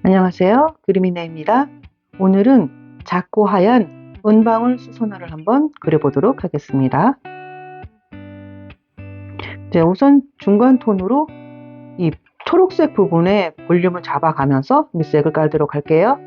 안녕하세요. 그림이네입니다. 오늘은 작고 하얀 은방울 수선화를 한번 그려보도록 하겠습니다. 우선 중간 톤으로 이 초록색 부분에 볼륨을 잡아가면서 밑색을 깔도록 할게요.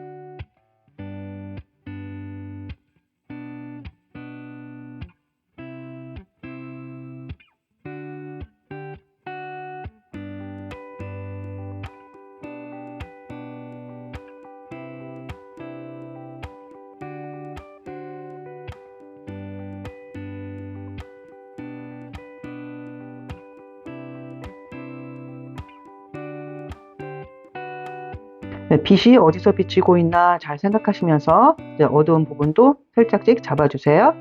빛이 어디서 비치고 있나 잘 생각하시면서 어두운 부분도 살짝씩 잡아주세요.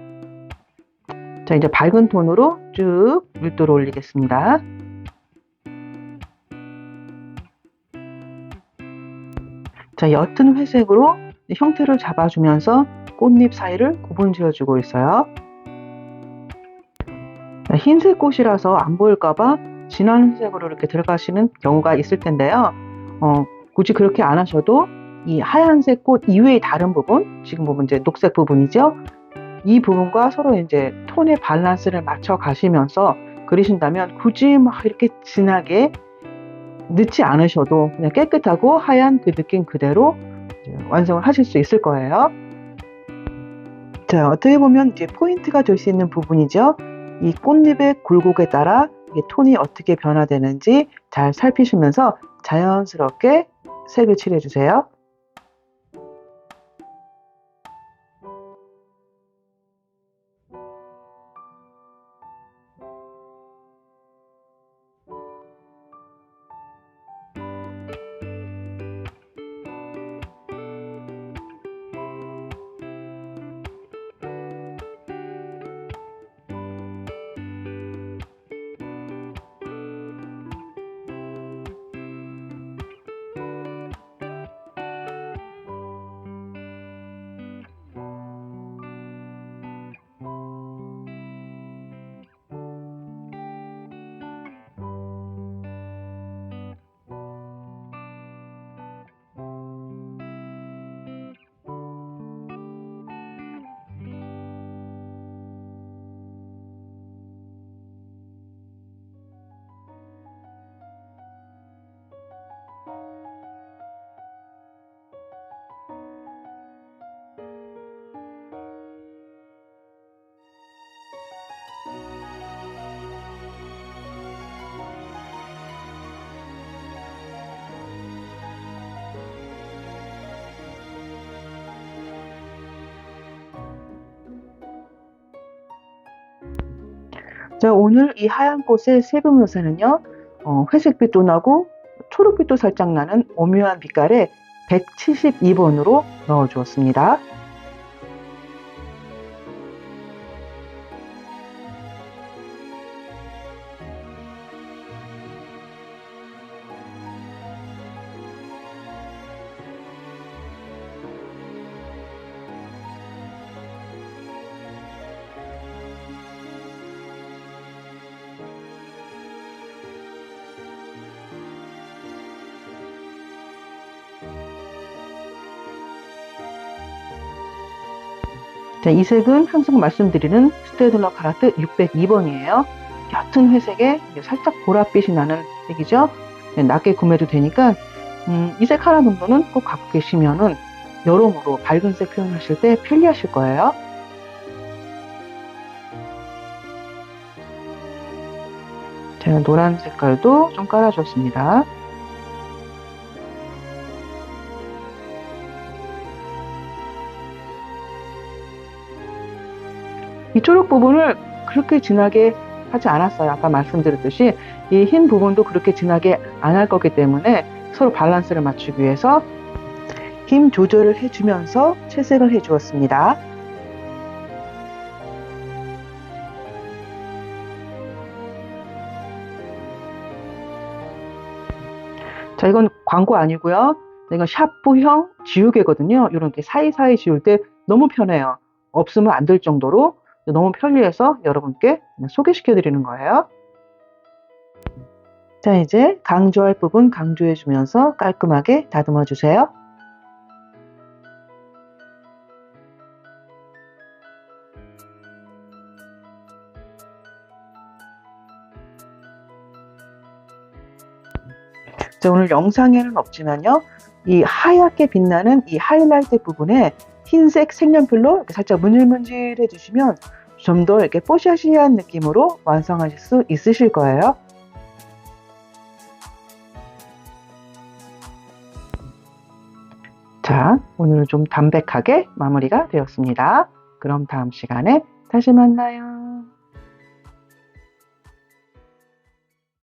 이제 밝은 톤으로 쭉 밀도를 올리겠습니다. 옅은 회색으로 형태를 잡아주면서 꽃잎 사이를 구분 지어주고 있어요. 흰색 꽃이라서 안 보일까봐 진한 회색으로 이렇게 들어가시는 경우가 있을 텐데요. 굳이 그렇게 안 하셔도 이 하얀색 꽃 이외의 다른 부분, 지금 보면 이제 녹색 부분이죠. 이 부분과 서로 이제 톤의 밸런스를 맞춰 가시면서 그리신다면 굳이 막 이렇게 진하게 넣지 않으셔도 그냥 깨끗하고 하얀 그 느낌 그대로 완성을 하실 수 있을 거예요. 어떻게 보면 이제 포인트가 될 수 있는 부분이죠. 이 꽃잎의 굴곡에 따라 이게 톤이 어떻게 변화되는지 잘 살피시면서 자연스럽게 색을 칠해 주세요. 오늘 이 하얀 꽃의 세부 묘사는요, 회색빛도 나고 초록빛도 살짝 나는 오묘한 빛깔에 172번으로 넣어 주었습니다. 이 색은 항상 말씀드리는 스테들러 카라트 602번이에요. 옅은 회색에 살짝 보랏빛이 나는 색이죠. 낮게 구매도 되니까 이 색 하나 정도는 꼭 갖고 계시면은 여러모로 밝은 색 표현하실 때 편리하실 거예요. 제가 노란 색깔도 좀 깔아줬습니다. 이 초록 부분을 그렇게 진하게 하지 않았어요. 아까 말씀드렸듯이 이 흰 부분도 그렇게 진하게 안 할 거기 때문에 서로 밸런스를 맞추기 위해서 힘 조절을 해주면서 채색을 해주었습니다. 이건 광고 아니고요. 이건 샤프형 지우개거든요. 이런 게 사이사이 지울 때 너무 편해요. 없으면 안 될 정도로 너무 편리해서 여러분께 소개시켜 드리는 거예요. 자, 이제 강조할 부분 강조해주면서 깔끔하게 다듬어 주세요. 자, 오늘 영상에는 없지만요. 이 하얗게 빛나는 이 하이라이트 부분에 흰색 색연필로 이렇게 살짝 문질문질 해주시면 좀 더 이렇게 뽀샤시한 느낌으로 완성하실 수 있으실 거예요. 자, 오늘은 좀 담백하게 마무리가 되었습니다. 그럼 다음 시간에 다시 만나요.